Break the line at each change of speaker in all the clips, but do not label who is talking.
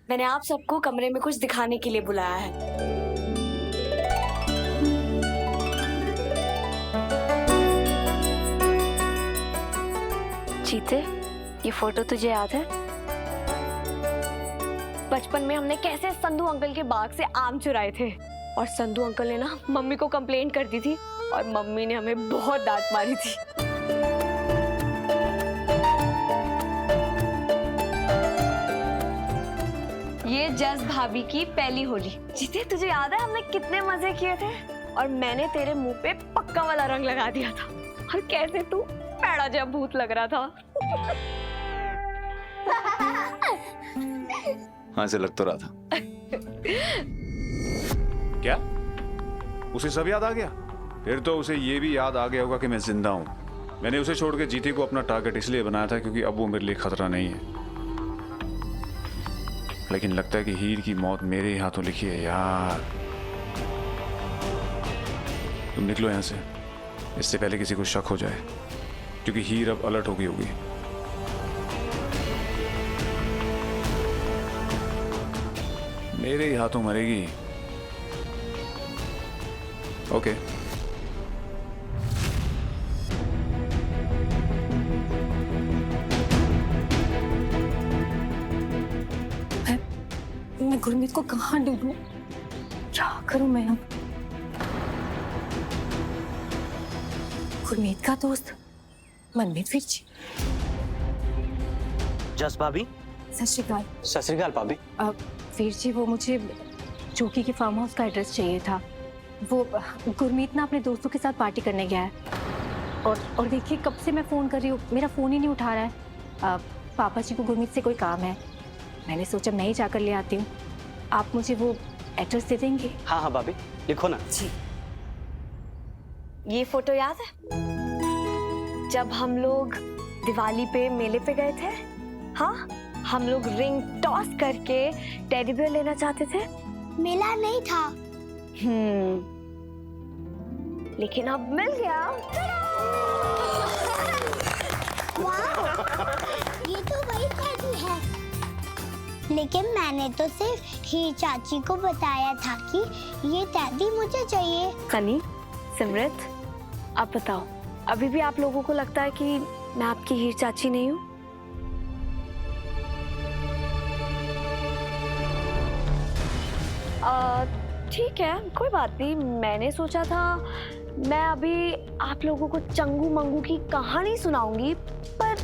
मैंने आप सबको कमरे में कुछ दिखाने के लिए बुलाया है। चीते, ये फोटो तुझे याद है? बचपन में हमने कैसे संधू अंकल के बाग से आम चुराए थे और संधू अंकल ने ना मम्मी को कंप्लेंट कर दी थी और मम्मी ने हमें बहुत डांट मारी थी। ये जस भाभी की पहली होली। जीते, तुझे याद है हमने कितने मजे किए थे? और मैंने तेरे मुंह पे पक्का वाला रंग लगा दिया था और कैसे तू पैड़ा जब भूत लग रहा था।
हाँ, से लग तो रहा था। क्या उसे सब याद आ गया? फिर तो उसे ये भी याद आ गया होगा कि मैं जिंदा हूं। मैंने उसे छोड़ के जीती को अपना टारगेट इसलिए बनाया था क्योंकि अब वो मेरे लिए खतरा नहीं है। लेकिन लगता है कि हीर की मौत मेरे ही हाथों लिखी है यार। तुम निकलो यहां से, इससे पहले किसी को शक हो जाए, क्योंकि हीर अब अलर्ट हो गई होगी। मेरे ही हाथों मरेगी। ओके।
मैं गुरमीत को कहाँ ढूंढूं? क्या करूं मैं अब? गुरमीत का दोस्त मनमीत वीर जी।
जस भाभी।
सत श्री अकाल।
सत श्री अकाल भाभी।
वीर जी, वो मुझे चौकी के फार्म हाउस का एड्रेस चाहिए था। वो गुरमीत ना अपने दोस्तों के साथ पार्टी करने गया है और देखिए कब से मैं फ़ोन कर रही हूँ, मेरा फ़ोन ही नहीं उठा रहा है। पापा जी को गुरमीत से कोई काम है, मैंने सोचा मैं ही जाकर ले आती हूँ। आप मुझे वो एड्रेस दे देंगे?
हाँ हाँ भाभी, लिखो ना।
जी।
ये फोटो याद है जब हम लोग दिवाली पे मेले पे गए थे? हाँ, हम लोग रिंग टॉस करके टेडी बियर लेना चाहते थे।
मेला नहीं था।
लेकिन अब मिल गया।
वाह, ये तो वही टेडी है। लेकिन मैंने तो सिर्फ हीर चाची को बताया था कि ये टेडी मुझे चाहिए।
सनी, सिमरत, आप बताओ, अभी भी आप लोगों को लगता है कि मैं आपकी हीर चाची नहीं हूँ? ठीक है, कोई बात नहीं। मैंने सोचा था मैं अभी आप लोगों को चंगू मंगू की कहानी सुनाऊंगी, पर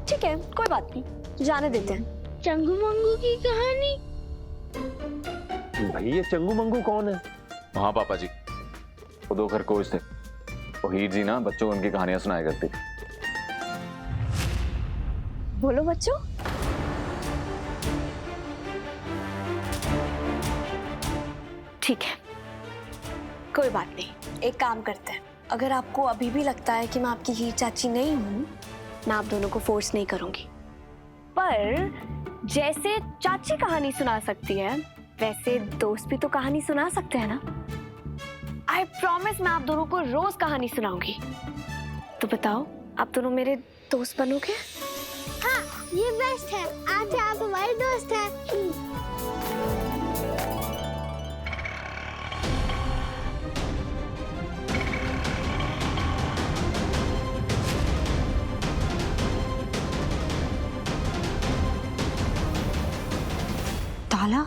ठीक है, कोई बात नहीं, जाने देते हैं।
चंगू मंगू की कहानी?
भाई ये चंगू मंगू कौन है?
हाँ पापा जी, वो दो खरगोश थे। वो हीर जी ना बच्चों को उनकी कहानियां सुनाया करती थी।
बोलो बच्चों। ठीक है, कोई बात नहीं। एक काम करते हैं, अगर आपको अभी भी लगता है कि मैं आपकी हीर चाची नहीं हूँ, मैं आप दोनों को फोर्स नहीं करूंगी। पर जैसे चाची कहानी सुना सकती है, वैसे दोस्त भी तो कहानी सुना सकते हैं ना। आई प्रॉमिस मैं आप दोनों को रोज कहानी सुनाऊंगी। तो बताओ, आप दोनों मेरे दोस्त बनोगे?
हाँ, ये बेस्ट है। आज आप हमारे दोस्त हैं।
ताला?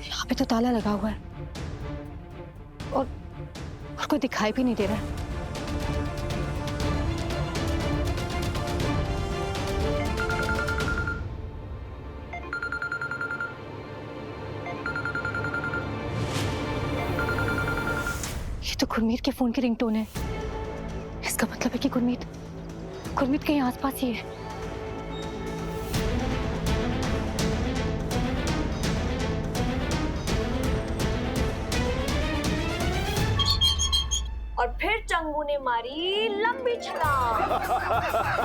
यहाँ पे तो ताला लगा हुआ है और कोई दिखाई भी नहीं दे रहा है। ये तो गुरमीत के फोन की रिंगटोन है। इसका मतलब है कि गुरमीत कहीं आसपास ही है।
और फिर चंगू ने मारी लंबी छलांग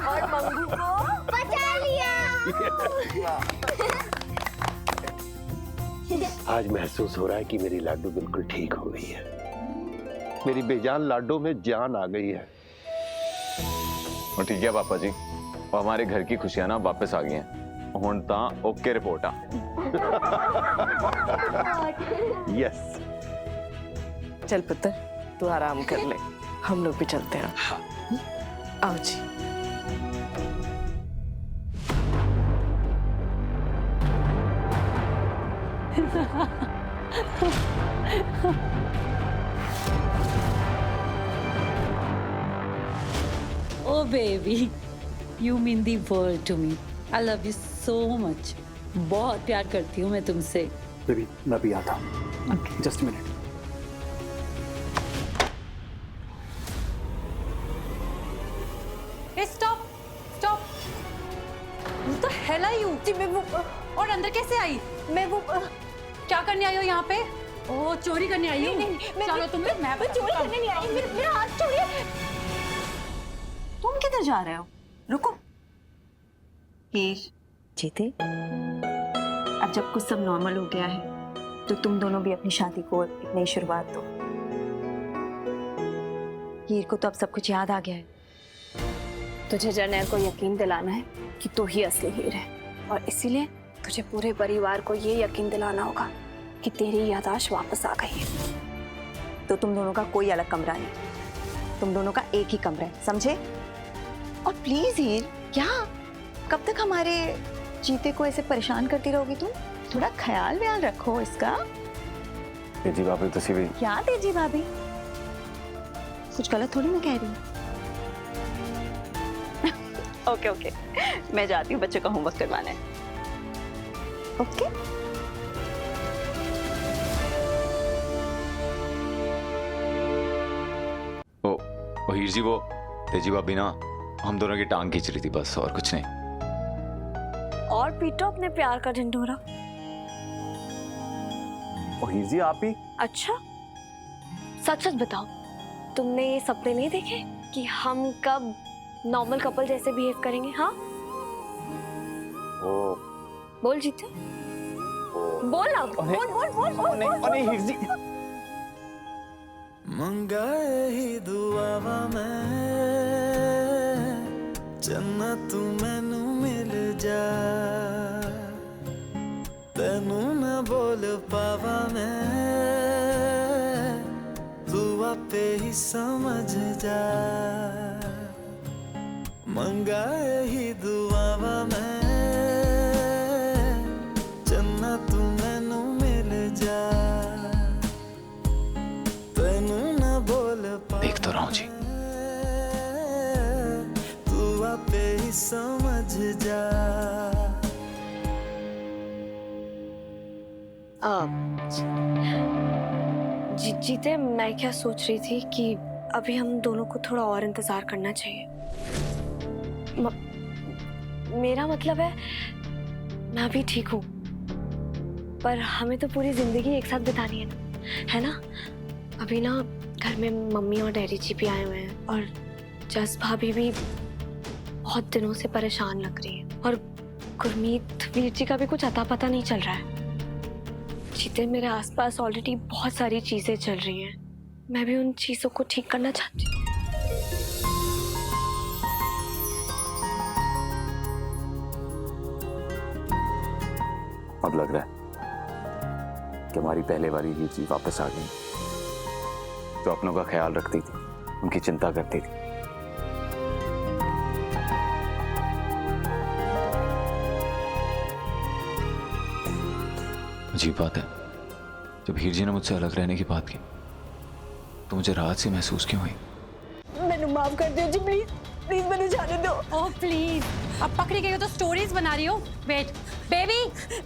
और मंगू को
बचा लिया।
आज महसूस हो रहा है कि मेरी लाडो बिल्कुल ठीक हो गई है। मेरी बेजान लाडो में जान आ गई है।
और ठीक है पापा जी, और हमारे घर की खुशियां ना वापस आ गई हैं
ਹੁਣ ਤਾਂ ਓਕੇ ਰਿਪੋर्ट आ
यस
चल पुत्र तू आराम कर ले, हम लोग भी चलते हैं। आओ जी।
Oh baby, you mean the world to me. I love you so much. बहुत प्यार करती हूँ मैं तुमसे.
बेबी मैं भी आता हूँ. Just minute.
Hey stop, stop. What the hell are you? जी मैं वो और अंदर कैसे आई? मैं वो क्या करने आई हो यहाँ पे? ओह चोरी करने आई हो? नहीं, चलो तुम मैं चोरी करने नहीं आई. मेरा हाथ छोड़िए. तुम किधर जा रहे हो? रुको. हीर जीते, अब जब कुछ सब नॉर्मल हो गया है तो तुम दोनों भी अपनी शादी को एक नई शुरुआत दो. हीर को तो अब सब कुछ याद आ गया है. तुझे जरनैल को यकीन दिलाना है कि तू ही असली हीर है, और इसीलिए तुझे पूरे परिवार को ये यकीन दिलाना होगा कि तेरी याददाश्त वापस आ गई है. तो तुम दोनों का कोई अलग कमरा नहीं, तुम दोनों का एक ही कमरा है, समझे? और प्लीज हीर, क्या कब तक हमारे जीते को ऐसे परेशान करती रहोगी तुम? थोड़ा ख्याल व्याल रखो इसका.
तेजी भाभी तुसी भी.
क्या तेजी भाभी? कुछ गलत थोड़ी मैं कह रही हूँ. ओके ओके, मैं जाती हूँ, बच्चों का होमवर्क करवाना है. ओके
ओ हीर जी, वो तेजी भाभी ना हम दोनों की टांग खींच रही थी, बस और कुछ नहीं.
और पीटो अपने प्यार का ढिंढोरा.
ओ हीर जी आप ही?
अच्छा, सच सच बताओ, तुमने ये सपने नहीं देखे कि हम कब नॉर्मल कपल जैसे बिहेव करेंगे? हाँ
ओ
बोल जीते, बोल अब, बोल बोल बोल बोल.
नहीं हीर जी.
मंगा ही दुआवा मैं चन्ना तू मैनू मिल जा, तेनू ना बोल पावा मैं, तू आपे ही समझ जा. मंगा ही दुआवा मैं चन्ना तू मैनू मिल जा, तेनू ना बोल पावा.
देख तो रहा हूँ जी.
तू आपे ही समझ जा.
जीते, मैं क्या सोच रही थी कि अभी हम दोनों को थोड़ा और इंतजार करना चाहिए. मेरा मतलब है, मैं अभी ठीक हूँ, पर हमें तो पूरी जिंदगी एक साथ बितानी है ना? अभी ना घर में मम्मी और डैडी जी भी आए हुए हैं, और जस भाभी भी बहुत दिनों से परेशान लग रही है, और गुरमीत वीर जी का भी कुछ अता पता नहीं चल रहा है. जीते, मेरे आसपास ऑलरेडी बहुत सारी चीजें चल रही हैं, मैं भी उन चीजों को ठीक करना चाहती हूँ.
अब लग रहा है कि हमारी पहले वाली हीर जी वापस आ गई, जो अपनों का ख्याल रखती थी, उनकी चिंता करती थी. अजीब बात है, जब हीर जी ने मुझसे अलग रहने की बात की तो मुझे राहत सी महसूस क्यों हुई?
मैंने माफ कर दिया जी, प्लीज प्लीज मैंने जाने दो.
ओह प्लीज, अब पकड़ी गई हो तो स्टोरीज बना रही हो. वेट बेबी,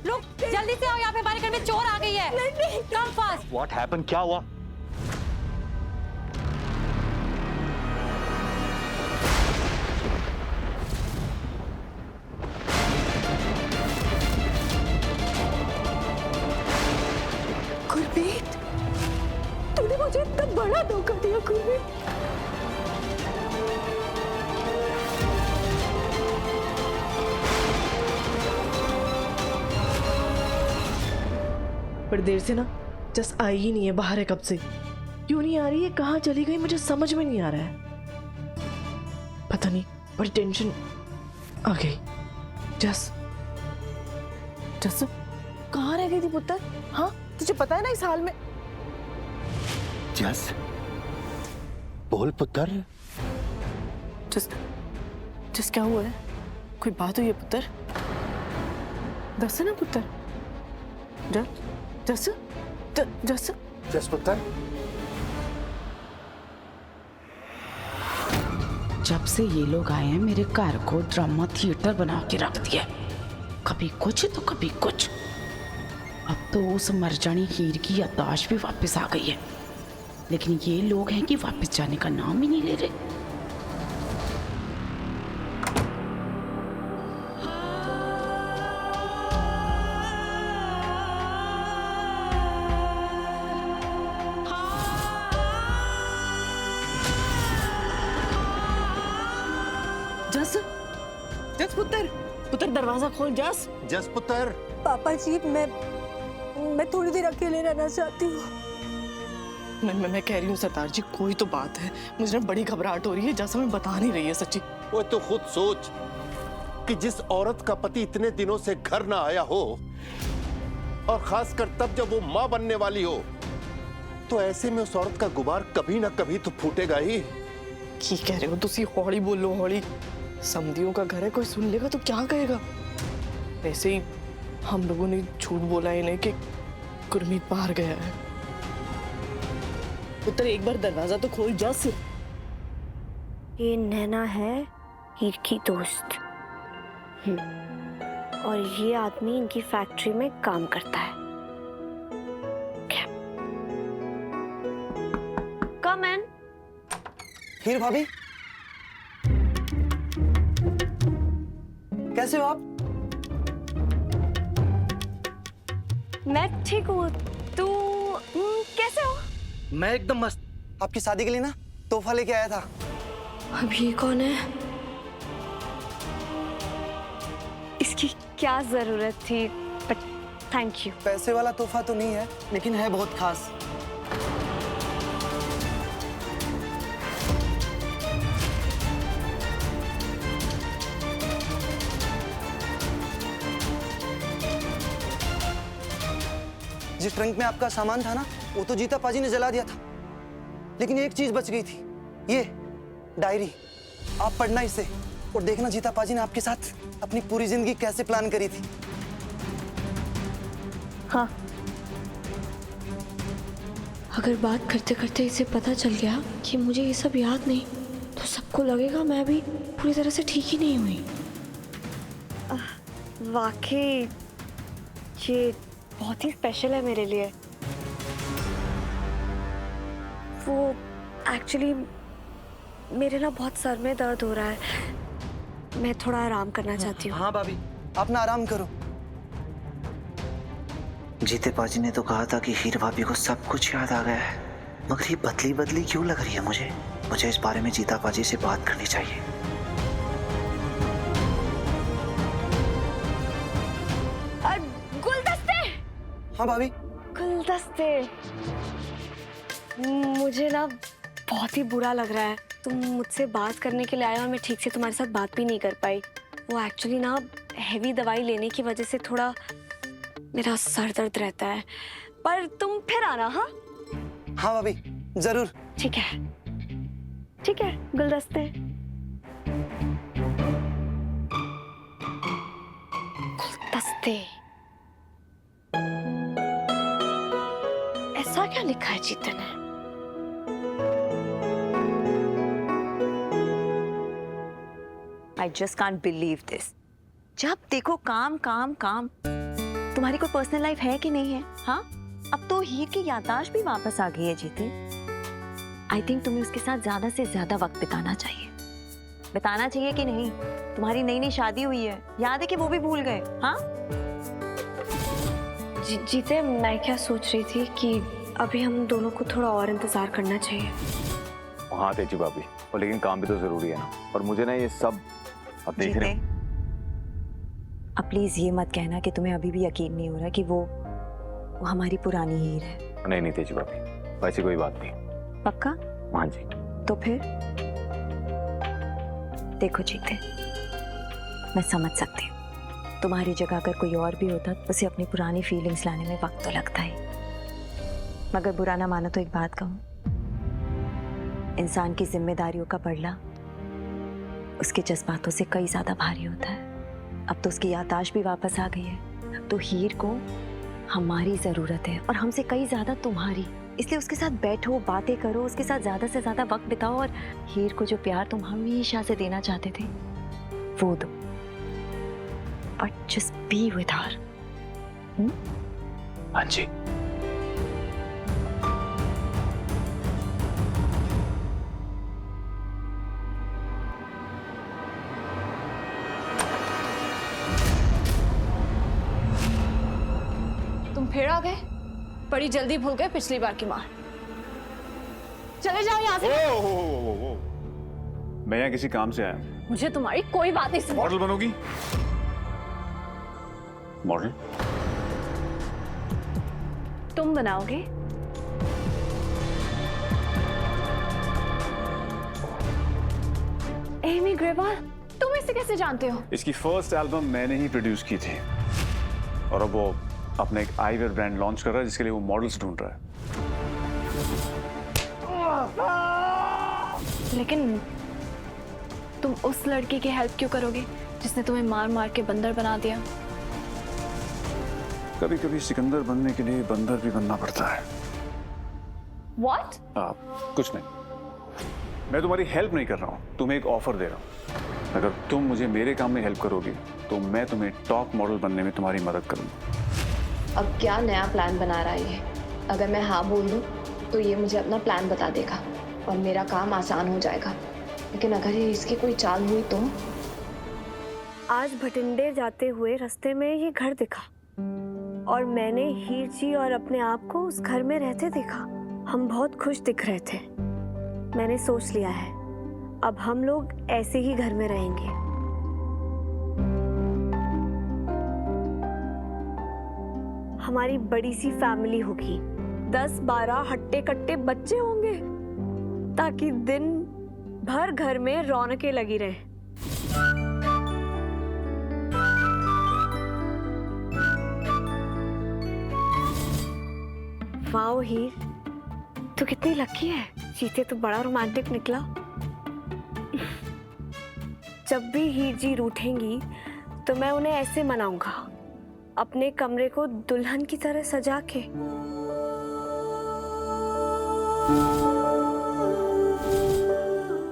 रुक, जल्दी से आओ, यहाँ पे हमारे घर में चोर आ गई है. Come fast.
What happened? क्या हुआ?
गुरमीत, तूने मुझे इतना बड़ा धोखा दिया गुरमीत.
पर देर से ना जस आई ही नहीं है, बाहर है कब से. क्यों नहीं आ रही है, कहाँ चली गई, मुझे समझ में नहीं आ रहा है. पता नहीं, बड़ी टेंशन आ गई. जस जसू कहाँ रह गई थी पुत्र? हाँ तुझे पता है ना इस हाल में।
जस बोल पुत्र।
जस क्या हुआ है? कोई बात हुई है पुत्र? दस ना पुत्र। जस जस
जस पुत्र,
जब से ये लोग आए हैं मेरे घर को ड्रामा थिएटर बना के रख दिया। कभी कुछ तो कभी कुछ। अब तो उस मर जानी हीर की याददाश्त भी वापस आ गई है, लेकिन ये लोग हैं कि वापस जाने का नाम ही नहीं ले रहे।
जस पुत्र दरवाजा खोल। जस
पुत्र।
पापा जी मैं थोड़ी देर अकेले रहना चाहती हूँ।
मैं कह रही हूँ सरदार जी, कोई तो बात है। मुझे ना बड़ी घबराहट हो रही है। जस हमें बता नहीं रही है सच्ची।
वो तो खुद सोच कि जिस औरत का पति इतने दिनों से घर ना आया हो, और खासकर तब जब वो माँ बनने वाली हो, तो ऐसे में उस औरत का गुबार कभी ना कभी तो फूटेगा ही।
की कह रहे हो तुसी? हौली बोलो हौली। समधियों का घर है, कोई सुन लेगा तो क्या कहेगा? वैसे ही हम लोगों ने झूठ बोला इन्हें कि गुरमीत बाहर गया है। पुत्र एक बार दरवाजा तो खोल। जस
ये नैना है हीर की दोस्त। और ये आदमी इनकी फैक्ट्री में काम करता है। कम इन।
हीर भाभी, कैसे हो आप?
मैं ठीक हूँ, तू कैसे हो?
मैं एकदम मस्त। आपकी शादी के लिए ना तोहफा लेके आया था।
अब ये कौन है? इसकी क्या जरूरत थी? But thank you.
पैसे वाला तोहफा तो नहीं है, लेकिन है बहुत खास। जिस ट्रंक में आपका सामान था ना, वो तो जीता पाजी ने जला दिया था, लेकिन एक चीज बच गई थी, ये डायरी। आप पढ़ना इसे और देखना जीता पाजी ने आपके साथ अपनी पूरी जिंदगी कैसे प्लान करी थी।
हाँ, अगर बात करते करते इसे पता चल गया कि मुझे ये सब याद नहीं, तो सबको लगेगा मैं भी पूरी तरह से ठीक ही नहीं हुई। वाकई ये बहुत ही स्पेशल है मेरे लिए। वो एक्चुअली मेरे ना बहुत सर में दर्द हो रहा है, मैं थोड़ा आराम करना चाहती हूँ।
हाँ भाभी, आप ना आराम करो।
जीते पाजी ने तो कहा था कि हीर भाभी को सब कुछ याद आ गया है, मगर ये बदली बदली क्यों लग रही है मुझे इस बारे में जीता पाजी से बात करनी चाहिए।
गुलदस्ते।
हाँ भाभी।
गुलदस्ते। मुझे ना बहुत ही बुरा लग रहा है। तुम मुझसे बात करने के लिए आए और मैं ठीक से तुम्हारे साथ बात भी नहीं कर पाई। वो एक्चुअली ना हेवी दवाई लेने की वजह से थोड़ा मेरा सर दर्द रहता है, पर तुम फिर आना। हाँ
हाँ भाभी, जरूर।
ठीक है, ठीक है। गुलदस्ते। गुलदस्ते, ऐसा क्या लिखा है जीतन ने?
I just can't believe this. जब देखो काम काम काम। तुम्हारी कोई पर्सनल लाइफ है कि नहीं है? हाँ, अब तो हीर की याददाश्त भी वापस आ गई है जीते। आई थिंक तुम्हें उसके साथ ज्यादा से ज्यादा वक्त बिताना चाहिए। बिताना चाहिए कि नहीं? तुम्हारी नई नई शादी हुई है, याद है कि वो भी भूल गए? हाँ
जीते, मैं क्या सोच रही थी कि अभी हम दोनों को थोड़ा और इंतजार करना चाहिए।
हाँ तेजी भाभी, और लेकिन काम भी तो जरूरी है ना, और मुझे ना ये सब अब देख रहे हैं।
अब प्लीज ये मत कहना कि तुम्हें अभी भी यकीन नहीं हो रहा कि वो हमारी पुरानी हीर है।
नहीं नहीं तेजी भाभी, वैसी कोई बात नहीं।
पक्का?
हाँ जी।
तो फिर देखो जीते, मैं समझ सकती हूँ तुम्हारी जगह अगर कोई और भी होता तो उसे अपनी पुरानी फीलिंग्स लाने में वक्त तो लगता ही। मगर बुरा ना मानो तो एक बात कहूं, इंसान की जिम्मेदारियों का पड़ना उसके जज्बातों से कई ज्यादा भारी होता है। अब तो उसकी याददाश्त भी वापस आ गई है, तो हीर को हमारी जरूरत है और हमसे कई ज्यादा तुम्हारी। इसलिए उसके साथ बैठो, बातें करो, उसके साथ ज्यादा से ज्यादा वक्त बिताओ और हीर को जो प्यार तुम हमेशा से देना चाहते थे वो दो। But just be with her.
हाँ जी।
तुम फिर आ गए? बड़ी जल्दी भूल गए पिछली बार की मार। चले जाओ यहाँ से।
मैं यहाँ किसी काम से आया हूँ।
मुझे तुम्हारी कोई बात नहीं सुननी।
मॉडल बनोगी? मॉडल?
तुम बनाओगे? एमी ग्रेवाल, तुम इसे कैसे जानते हो?
इसकी फर्स्ट एल्बम मैंने ही प्रोड्यूस की थी और अब वो अपना एक आईवेयर ब्रांड लॉन्च कर रहा है जिसके लिए वो मॉडल्स ढूंढ रहा है।
लेकिन तुम उस लड़के की हेल्प क्यों करोगे जिसने तुम्हें मार मार के बंदर बना दिया?
कभी कभी सिकंदर बनने के लिए बंदर भी बनना पड़ता है।
What?
कुछ नहीं, मैं तुम्हारी हेल्प नहीं कर रहा हूँ, तुम्हें एक ऑफर दे रहा हूँ। अगर तुम मुझे मेरे काम में हेल्प करोगी तो मैं तुम्हें टॉप मॉडल बनने में तुम्हारी मदद करूँगा।
अब क्या नया प्लान बना रहा है ये? अगर मैं हाँ बोल दूँ तो ये मुझे अपना प्लान बता देगा और मेरा काम आसान हो जाएगा। लेकिन अगर ये इसकी कोई चाल हुई तो?
आज भटिंडे जाते हुए रास्ते में ये घर दिखा और मैंने हीर जी और अपने आप को उस घर में रहते देखा। हम बहुत खुश दिख रहे थे। मैंने सोच लिया है अब हम लोग ऐसे ही घर में रहेंगे। हमारी बड़ी सी फैमिली होगी, 10-12 हट्टे कट्टे बच्चे होंगे ताकि दिन भर घर में रौनकें लगी रहे। वाओ हीर, तू कितनी लकी है। चीते तो बड़ा रोमांटिक निकला। जब भी हीर जी रूठेंगी तो मैं उन्हें ऐसे मनाऊंगा, अपने कमरे को दुल्हन की तरह सजा के।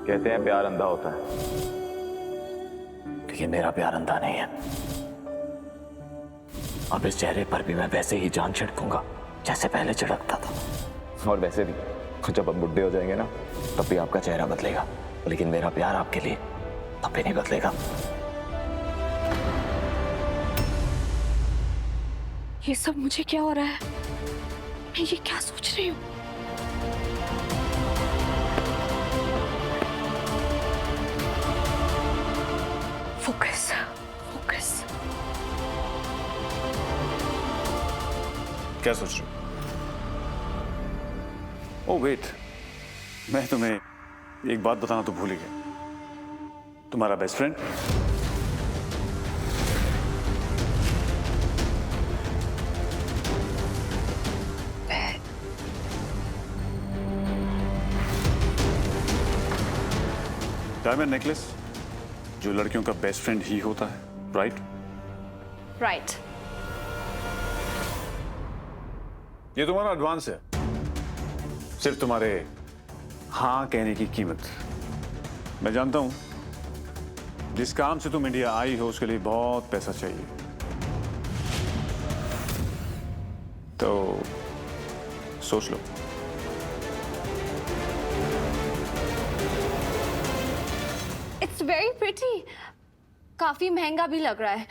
कहते हैं प्यार अंधा होता है, लेकिन मेरा प्यार अंधा नहीं है। अब इस चेहरे पर भी मैं वैसे ही जान छिड़कूंगा जैसे पहले छिड़कता था। और वैसे भी जब आप बुढ़े हो जाएंगे ना तब भी आपका चेहरा बदलेगा, लेकिन मेरा प्यार आपके लिए तब भी नहीं बदलेगा।
ये सब मुझे क्या हो रहा है? मैं ये क्या सोच रही हूँ? Focus, focus.
क्या सोच रहे हो? ओह वेट, मैं तुम्हें एक बात बताना तो भूल ही गया। तुम्हारा बेस्ट फ्रेंड डायमंड नेकलेस जो लड़कियों का बेस्ट फ्रेंड ही होता है, राइट?
राइट।
ये तुम्हारा एडवांस है, सिर्फ तुम्हारे हाँ कहने की कीमत। मैं जानता हूं जिस काम से तुम इंडिया आई हो उसके लिए बहुत पैसा चाहिए, तो सोच लो।
It's very pretty. काफी महंगा भी लग रहा है।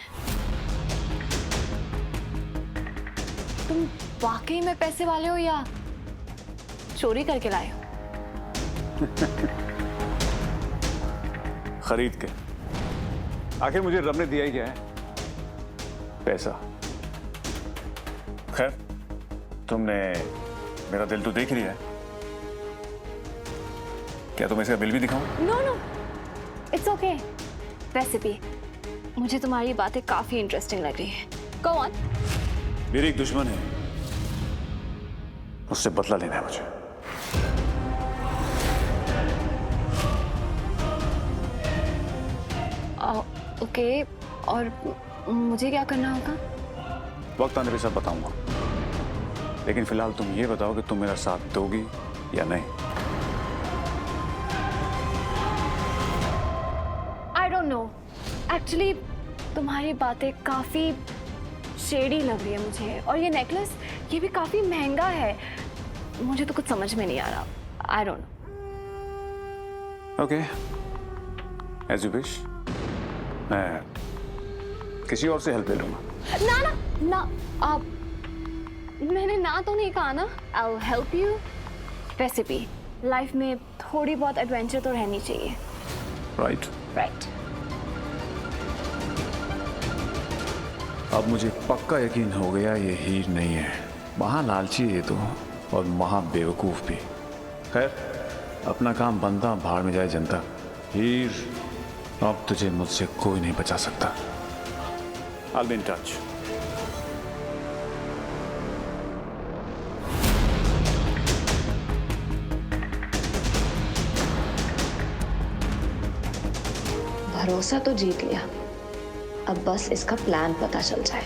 तुम वाकई में पैसे वाले हो या चोरी करके लाए हो?
खरीद के। आखिर मुझे रब ने दिया ही क्या है? पैसा। खैर, तुमने मेरा दिल तो देख लिया है। क्या तुम्हें इसका बिल भी दिखाऊं?
No no, it's okay. वैसे भी मुझे तुम्हारी बातें काफी इंटरेस्टिंग लग रही हैं। Go on.
मेरी एक दुश्मन है, उससे बदला लेना है मुझे।
ओके, और मुझे क्या करना होगा?
वक्त आने पे सब बताऊंगा, लेकिन फिलहाल तुम ये बताओ कि तुम मेरा साथ दोगी या नहीं।
आई डोंट नो, एक्चुअली तुम्हारी बातें काफी शेडी लग रही है मुझे, और ये नेकलेस ये भी काफी महंगा है। मुझे तो कुछ समझ में नहीं आ रहा। I don't know.
Okay, as you wish. मैं किसी और से हेल्प ले लूंगा।
ना ना ना, आप, मैंने ना तो नहीं कहा ना। I will help you. वैसे भी लाइफ में थोड़ी बहुत एडवेंचर तो रहनी चाहिए।
Right
right.
अब मुझे पक्का यकीन हो गया ये हीर नहीं है। महा लालची है ये तो, और महा बेवकूफ भी। खैर, अपना काम बनता, भाड़ में जाए जनता। हीर, अब तुझे मुझसे कोई नहीं बचा सकता। I'll be in touch.
भरोसा तो जीत लिया, अब बस इसका प्लान पता चल जाए।